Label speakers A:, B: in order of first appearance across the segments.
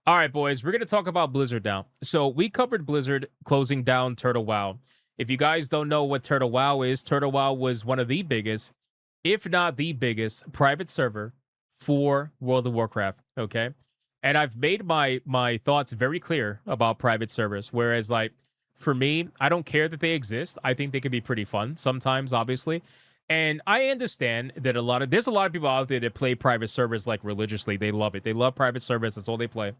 A: All right, boys, we're going to talk about Blizzard now. So we covered Blizzard closing down Turtle WoW. If you guys don't know what Turtle WoW is, Turtle WoW was one of the biggest, if not the biggest, private server for World of Warcraft. Okay, and I've made my thoughts very clear about private servers. Whereas, like for me, I don't care that they exist. I think they can be pretty fun sometimes, obviously. And I understand that there's a lot of people out there that play private servers like religiously. They love it. They love private servers. That's all they play.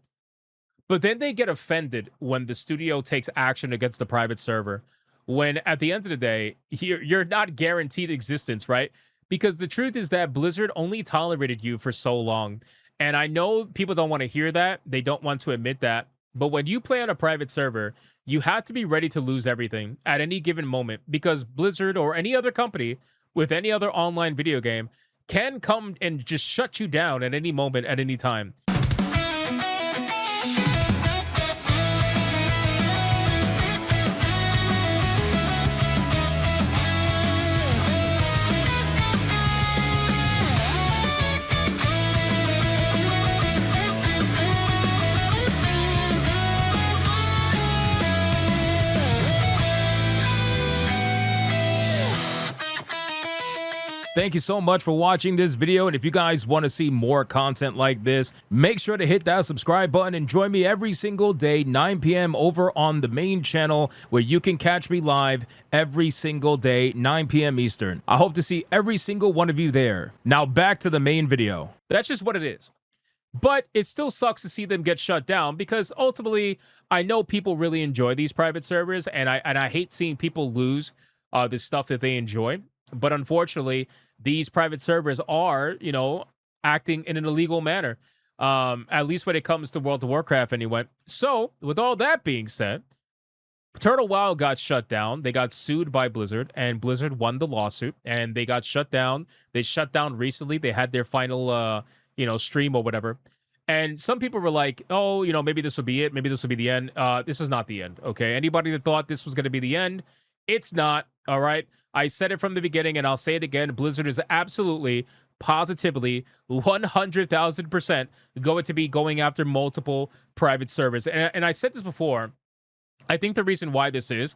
A: But then they get offended when the studio takes action against the private server. When at the end of the day, you're not guaranteed existence, right? Because the truth is that Blizzard only tolerated you for so long. And I know people don't want to hear that. They don't want to admit that. But when you play on a private server, you have to be ready to lose everything at any given moment because Blizzard or any other company with any other online video game can come and just shut you down at any moment, at any time. Thank you so much for watching this video, and if you guys want to see more content like this, make sure to hit that subscribe button and join me every single day, 9 p.m. over on the main channel, where you can catch me live every single day, 9 p.m. Eastern. I hope to see every single one of you there. Now back to the main video. That's just what it is. But it still sucks to see them get shut down because ultimately, I know people really enjoy these private servers, and I hate seeing people lose the stuff that they enjoy. But unfortunately, these private servers are, acting in an illegal manner, at least when it comes to World of Warcraft anyway. So, with all that being said, Turtle WoW got shut down. They got sued by Blizzard, and Blizzard won the lawsuit, and they got shut down. They shut down recently. They had their final, stream or whatever. And some people were like, oh, maybe this will be it. Maybe this will be the end. This is not the end, okay? Anybody that thought this was going to be the end, it's not, all right? I said it from the beginning, and I'll say it again. Blizzard is absolutely, positively, 100,000% going to be going after multiple private servers. And I said this before. I think the reason why this is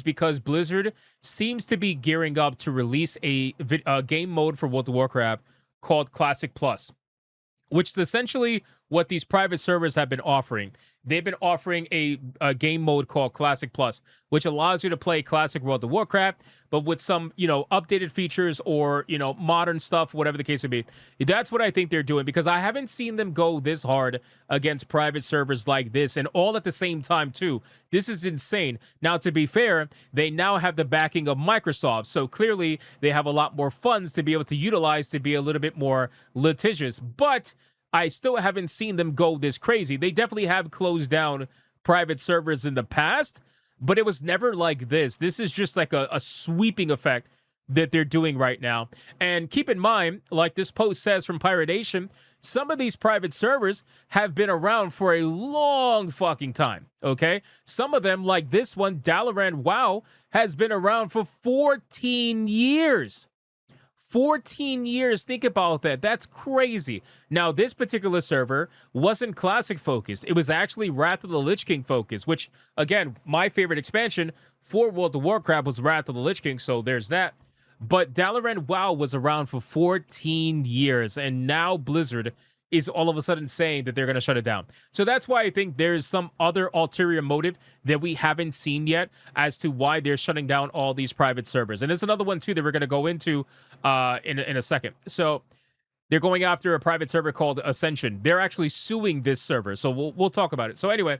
A: because Blizzard seems to be gearing up to release a game mode for World of Warcraft called Classic Plus, which is essentially what these private servers have been offering. They've been offering a game mode called Classic Plus, which allows you to play Classic World of Warcraft, but with some, updated features or, modern stuff, whatever the case would be. That's what I think they're doing, because I haven't seen them go this hard against private servers like this, and all at the same time, too. This is insane. Now, to be fair, they now have the backing of Microsoft, so clearly they have a lot more funds to be able to utilize to be a little bit more litigious, but I still haven't seen them go this crazy. They definitely have closed down private servers in the past, but it was never like this. This is just like a sweeping effect that they're doing right now. And keep in mind, like this post says from Piratation, some of these private servers have been around for a long fucking time, okay? Some of them, like this one, Dalaran WoW, has been around for 14 years. 14 years. Think about that. That's crazy. Now, this particular server wasn't Classic focused. It was actually Wrath of the Lich King focused, which, again, my favorite expansion for World of Warcraft was Wrath of the Lich King, so there's that. But Dalaran WoW was around for 14 years, and now Blizzard is all of a sudden saying that they're going to shut it down. So that's why I think there's some other ulterior motive that we haven't seen yet as to why they're shutting down all these private servers. And there's another one, too, that we're going to go into in a second. So they're going after a private server called Ascension. They're actually suing this server. So we'll talk about it. So anyway,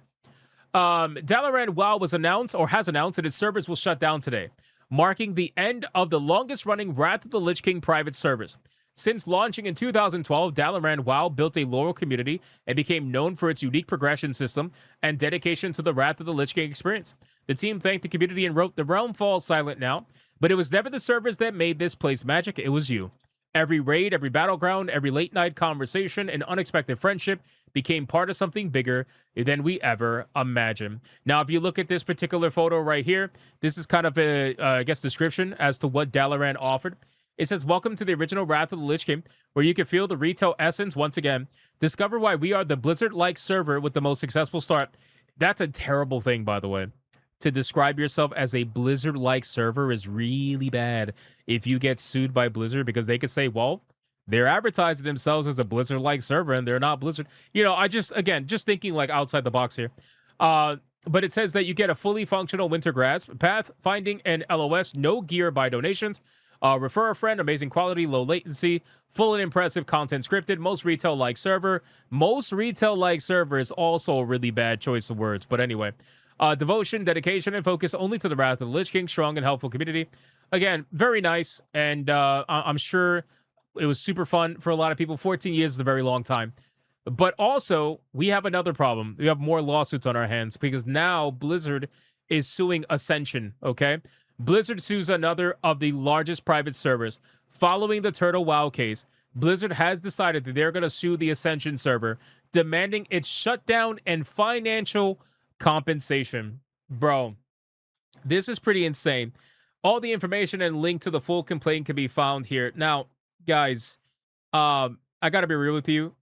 A: Dalaran WoW was announced, or has announced, that its servers will shut down today, marking the end of the longest-running Wrath of the Lich King private servers. Since launching in 2012, Dalaran WoW built a loyal community and became known for its unique progression system and dedication to the Wrath of the Lich King experience. The team thanked the community and wrote, "The realm falls silent now, but it was never the servers that made this place magic, it was you. Every raid, every battleground, every late-night conversation, and unexpected friendship became part of something bigger than we ever imagined." Now, if you look at this particular photo right here, this is kind of a, description as to what Dalaran offered. It says, welcome to the original Wrath of the Lich King, where you can feel the retail essence once again. Discover why we are the Blizzard-like server with the most successful start. That's a terrible thing, by the way. To describe yourself as a Blizzard-like server is really bad if you get sued by Blizzard, because they could say, well, they're advertising themselves as a Blizzard-like server and they're not Blizzard. You know, just thinking like outside the box here. But it says that you get a fully functional winter grasp, path, finding, and LOS, no gear by donations. Refer a friend, amazing quality, low latency, full and impressive content scripted, most retail-like server. Most retail-like server is also a really bad choice of words. But anyway, devotion, dedication, and focus only to the Wrath of the Lich King, strong and helpful community. Again, very nice, and I'm sure it was super fun for a lot of people. 14 years is a very long time. But also, we have another problem. We have more lawsuits on our hands because now Blizzard is suing Ascension, okay? Blizzard sues another of the largest private servers. Following the Turtle WoW case, Blizzard has decided that they're going to sue the Ascension server, demanding its shutdown and financial compensation. Bro, this is pretty insane. All the information and link to the full complaint can be found here. Now, guys, I got to be real with you.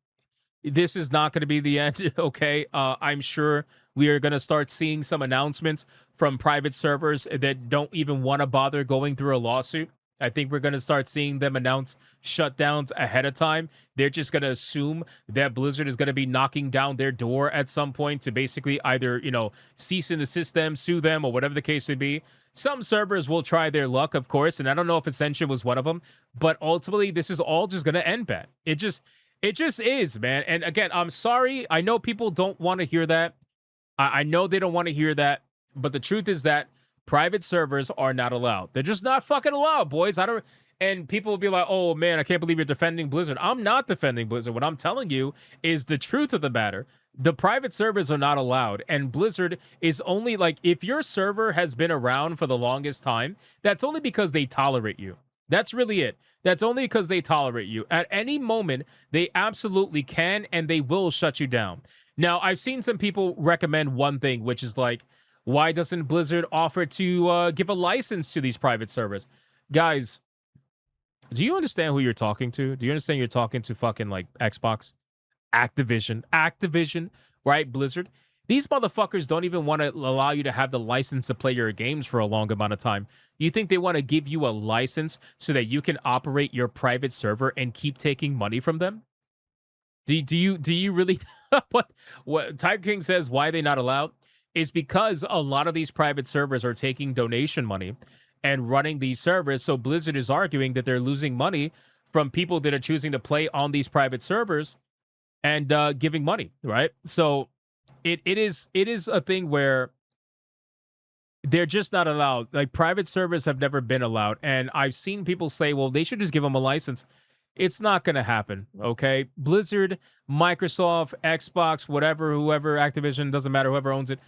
A: This is not going to be the end, okay? I'm sure we are going to start seeing some announcements from private servers that don't even want to bother going through a lawsuit. I think we're going to start seeing them announce shutdowns ahead of time. They're just going to assume that Blizzard is going to be knocking down their door at some point to basically either, you know, cease and desist them, sue them, or whatever the case may be. Some servers will try their luck, of course, and I don't know if Ascension was one of them, but ultimately this is all just going to end bad. It just is, man. And again, I'm sorry. I know people don't want to hear that. I know they don't want to hear that. But the truth is that private servers are not allowed. They're just not fucking allowed, boys. And people will be like, oh, man, I can't believe you're defending Blizzard. I'm not defending Blizzard. What I'm telling you is the truth of the matter. The private servers are not allowed. And Blizzard is only like, if your server has been around for the longest time, that's only because they tolerate you. That's really it. That's only because they tolerate you. At any moment, they absolutely can and they will shut you down. Now, I've seen some people recommend one thing, which is like, why doesn't Blizzard offer to give a license to these private servers? Guys, do you understand who you're talking to? Do you understand you're talking to fucking like Xbox, Activision, right? Blizzard. These motherfuckers don't even want to allow you to have the license to play your games for a long amount of time. You think they want to give you a license so that you can operate your private server and keep taking money from them? Do you really? What Tiger King says, why are they not allowed? Is because a lot of these private servers are taking donation money and running these servers. So Blizzard is arguing that they're losing money from people that are choosing to play on these private servers and giving money, right? So it is a thing where they're just not allowed. Like, private servers have never been allowed. And I've seen people say, well, they should just give them a license. It's not going to happen, okay? Blizzard, Microsoft, Xbox, whatever, whoever, Activision, doesn't matter, whoever owns it,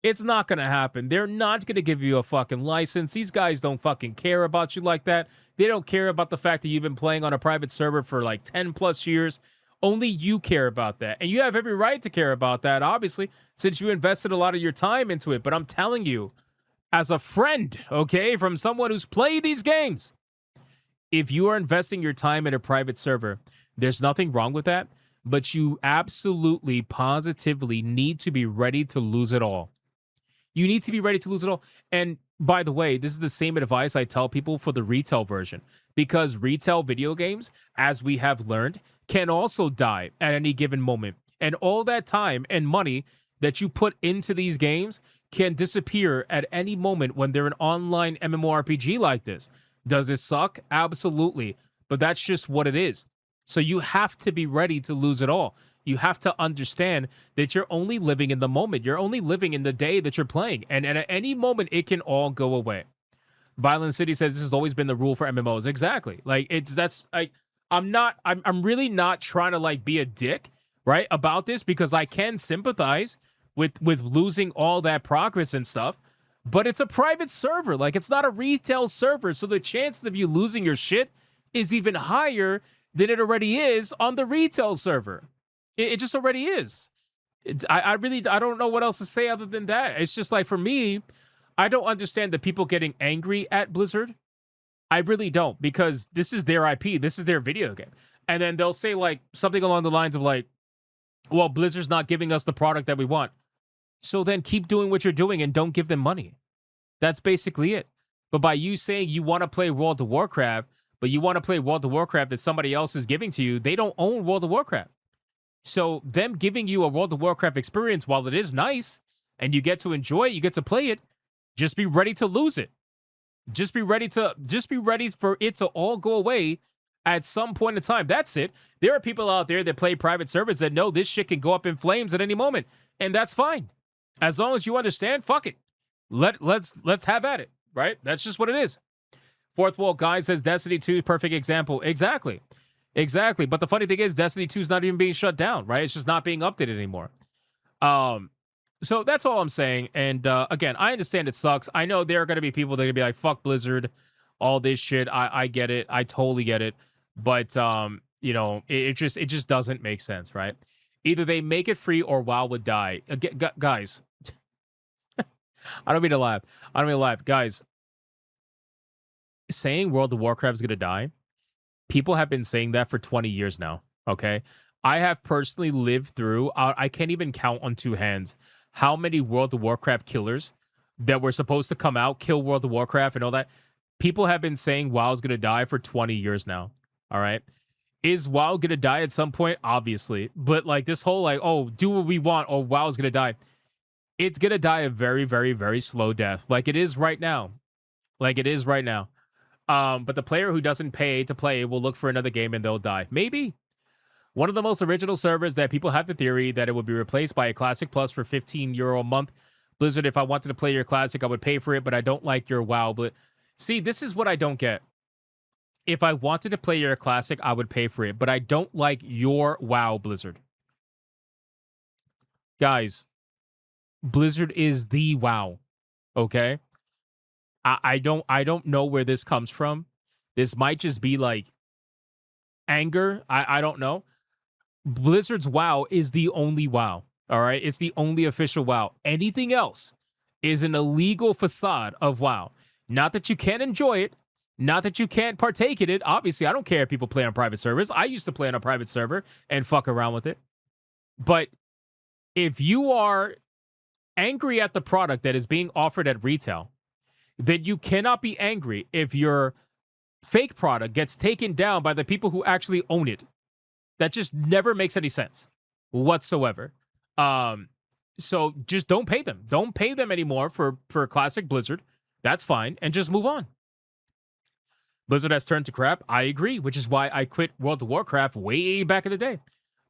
A: it's not going to happen. They're not going to give you a fucking license. These guys don't fucking care about you like that. They don't care about the fact that you've been playing on a private server for like 10 plus years. Only you care about that. And you have every right to care about that, obviously, since you invested a lot of your time into it. But I'm telling you, as a friend, okay, from someone who's played these games, if you are investing your time in a private server, there's nothing wrong with that, but you absolutely, positively need to be ready to lose it all. You need to be ready to lose it all. And by the way, this is the same advice I tell people for the retail version, because retail video games, as we have learned, can also die at any given moment. And all that time and money that you put into these games can disappear at any moment when they're an online MMORPG like this. Does it suck? Absolutely. But that's just what it is. So you have to be ready to lose it all. You have to understand that you're only living in the moment. You're only living in the day that you're playing. And at any moment, it can all go away. Violent City says this has always been the rule for MMOs. Exactly. Like, I'm really not trying to like be a dick, right, about this, because I can sympathize with losing all that progress and stuff. But it's a private server. Like, it's not a retail server. So the chances of you losing your shit is even higher than it already is on the retail server. It just already is. I don't know what else to say other than that. It's just like, for me, I don't understand the people getting angry at Blizzard. I really don't, because this is their IP. This is their video game. And then they'll say like something along the lines of like, well, Blizzard's not giving us the product that we want. So then keep doing what you're doing and don't give them money. That's basically it. But by you saying you want to play World of Warcraft, but you want to play World of Warcraft that somebody else is giving to you, they don't own World of Warcraft. So them giving you a World of Warcraft experience, while it is nice and you get to enjoy it, you get to play it, just be ready to lose it. Just be ready for it to all go away at some point in time. That's it. There are people out there that play private servers that know this shit can go up in flames at any moment, and that's fine. As long as you understand, fuck it. Let's have at it, right? That's just what it is. Fourth Wall Guy says Destiny 2, perfect example. Exactly. But the funny thing is, Destiny 2 is not even being shut down, right? It's just not being updated anymore. So that's all I'm saying. And again, I understand it sucks. I know there are going to be people that are going to be like, fuck Blizzard, all this shit. I get it. I totally get it. But, you know, it just doesn't make sense, right? Either they make it free or WoW would die. Guys, I don't mean to laugh. Guys, saying World of Warcraft is going to die, people have been saying that for 20 years now, okay? I have personally lived through, I can't even count on two hands how many World of Warcraft killers that were supposed to come out, kill World of Warcraft and all that. People have been saying WoW's going to die for 20 years now, all right? Is WoW going to die at some point? Obviously. But like this whole like, oh, do what we want or WoW's going to die. It's going to die a very, very, very slow death. Like it is right now. But the player who doesn't pay to play will look for another game and they'll die. Maybe. One of the most original servers that people have the theory that it would be replaced by a Classic Plus for €15 a month. Blizzard, if I wanted to play your Classic, I would pay for it, but I don't like your WoW. But see, this is what I don't get. If I wanted to play your Classic, I would pay for it, but I don't like your WoW, Blizzard. Guys, Blizzard is the WoW, okay? I don't know where this comes from. This might just be like anger. I don't know. Blizzard's WoW is the only WoW, all right? It's the only official WoW. Anything else is an illegal facade of WoW. Not that you can't enjoy it, not that you can't partake in it. Obviously, I don't care if people play on private servers. I used to play on a private server and fuck around with it. But if you are angry at the product that is being offered at retail, then you cannot be angry if your fake product gets taken down by the people who actually own it. That just never makes any sense whatsoever. So just don't pay them. Don't pay them anymore for Classic Blizzard. That's fine. And just move on. Blizzard has turned to crap. I agree, which is why I quit World of Warcraft way back in the day.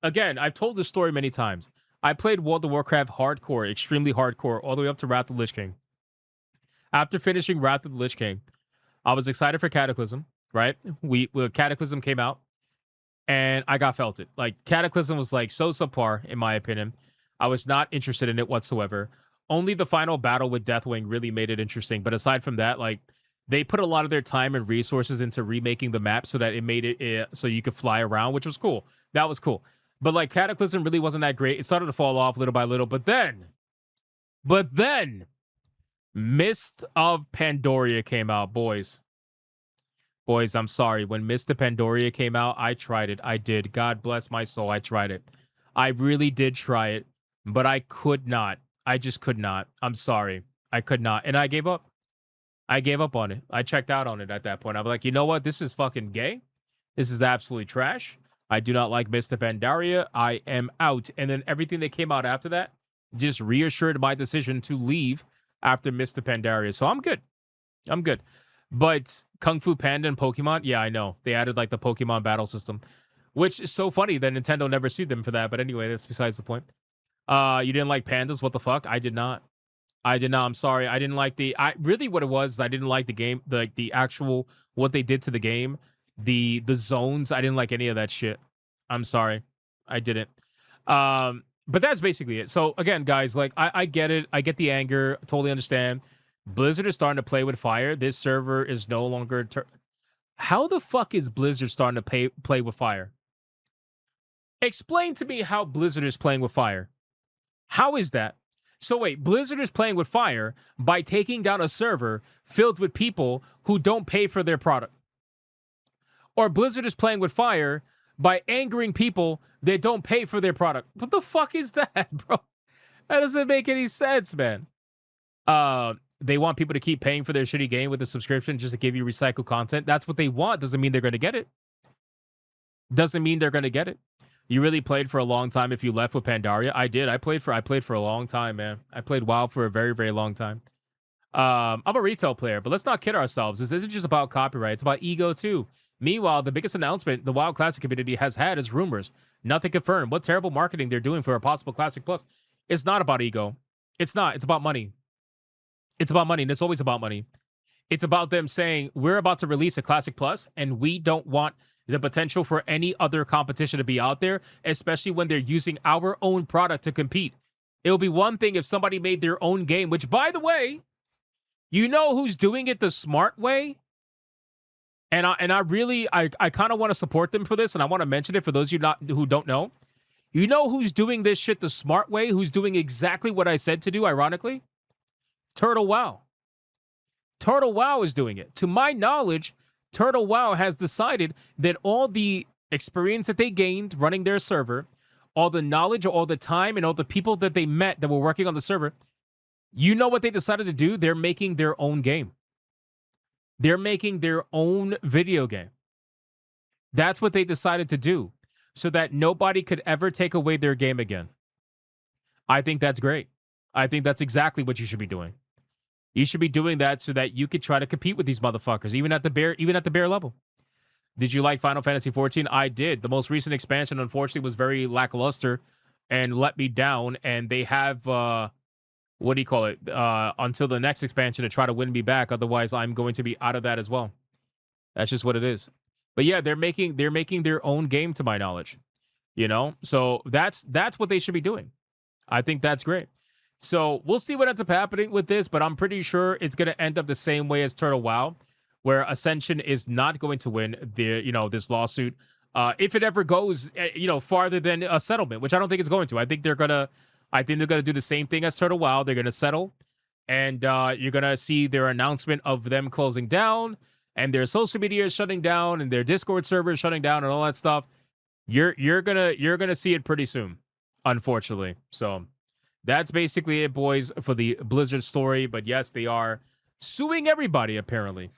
A: Again, I've told this story many times. I played World of Warcraft hardcore, extremely hardcore, all the way up to Wrath of the Lich King. After finishing Wrath of the Lich King, I was excited for Cataclysm, right? Cataclysm came out, and I got felted. Like, Cataclysm was, like, so subpar, in my opinion. I was not interested in it whatsoever. Only the final battle with Deathwing really made it interesting. But aside from that, like, they put a lot of their time and resources into remaking the map so that it made it so you could fly around, which was cool. That was cool. But, like, Cataclysm really wasn't that great. It started to fall off little by little. But then, Mist of Pandaria came out, boys. Boys, I'm sorry. When Mist of Pandaria came out, I tried it. I did. God bless my soul. I tried it. I really did try it. But I could not. I just could not. I'm sorry. I could not. And I gave up. I gave up on it. I checked out on it at that point. I was like, you know what? This is fucking gay. This is absolutely trash. I do not like Mr. Pandaria. I am out. And then everything that came out after that just reassured my decision to leave after Mr. Pandaria. So I'm good. I'm good. But Kung Fu Panda and Pokemon, yeah, I know. They added like the Pokemon battle system, which is so funny that Nintendo never sued them for that. But anyway, that's besides the point. You didn't like pandas? What the fuck? I did not. I'm sorry. I didn't like really what it was, I didn't like the game, the actual, what they did to the game, the zones. I didn't like any of that shit. I'm sorry. I didn't. But that's basically it. So again, guys, like I get it. I get the anger. Totally understand. Blizzard is starting to play with fire. This server is no longer. How the fuck is Blizzard starting to play with fire? Explain to me how Blizzard is playing with fire. How is that? So wait, Blizzard is playing with fire by taking down a server filled with people who don't pay for their product. Or Blizzard is playing with fire by angering people that don't pay for their product. What the fuck is that, bro? That doesn't make any sense, man. They want people to keep paying for their shitty game with a subscription just to give you recycled content. That's what they want. Doesn't mean they're going to get it. Doesn't mean they're going to get it. You really played for a long time if you left with Pandaria. I did. I played for a long time, man. I played WoW for a very, very long time. I'm a retail player, but let's not kid ourselves. This isn't just about copyright. It's about ego, too. Meanwhile, the biggest announcement the WoW Classic community has had is rumors. Nothing confirmed. What terrible marketing they're doing for a possible Classic Plus. It's not about ego. It's not. It's about money. It's about money, and it's always about money. It's about them saying, we're about to release a Classic Plus, and we don't want the potential for any other competition to be out there, especially when they're using our own product to compete. It would be one thing if somebody made their own game, which, by the way, you know who's doing it the smart way? And I really kind of want to support them for this, and I want to mention it for those of you who don't know. You know who's doing this shit the smart way? Who's doing exactly what I said to do, ironically? Turtle WoW. Turtle WoW is doing it. To my knowledge, Turtle WoW has decided that all the experience that they gained running their server, all the knowledge, all the time, and all the people that they met that were working on the server, you know what they decided to do? They're making their own game. They're making their own video game. That's what they decided to do so that nobody could ever take away their game again. I think that's great. I think that's exactly what you should be doing. You should be doing that so that you could try to compete with these motherfuckers, even at the bear level. Did you like Final Fantasy XIV? I did. The most recent expansion, unfortunately, was very lackluster and let me down. And they have, until the next expansion to try to win me back. Otherwise, I'm going to be out of that as well. That's just what it is. But yeah, they're making their own game, to my knowledge. You know, so that's what they should be doing. I think that's great. So we'll see what ends up happening with this, but I'm pretty sure it's going to end up the same way as Turtle WoW, where Ascension is not going to win this lawsuit. If it ever goes, farther than a settlement, which I don't think it's going to. I think they're gonna do the same thing as Turtle WoW. They're gonna settle, and you're gonna see their announcement of them closing down, and their social media is shutting down, and their Discord server is shutting down, and all that stuff. You're gonna see it pretty soon, unfortunately. So that's basically it, boys, for the Blizzard story. But yes, they are suing everybody, apparently.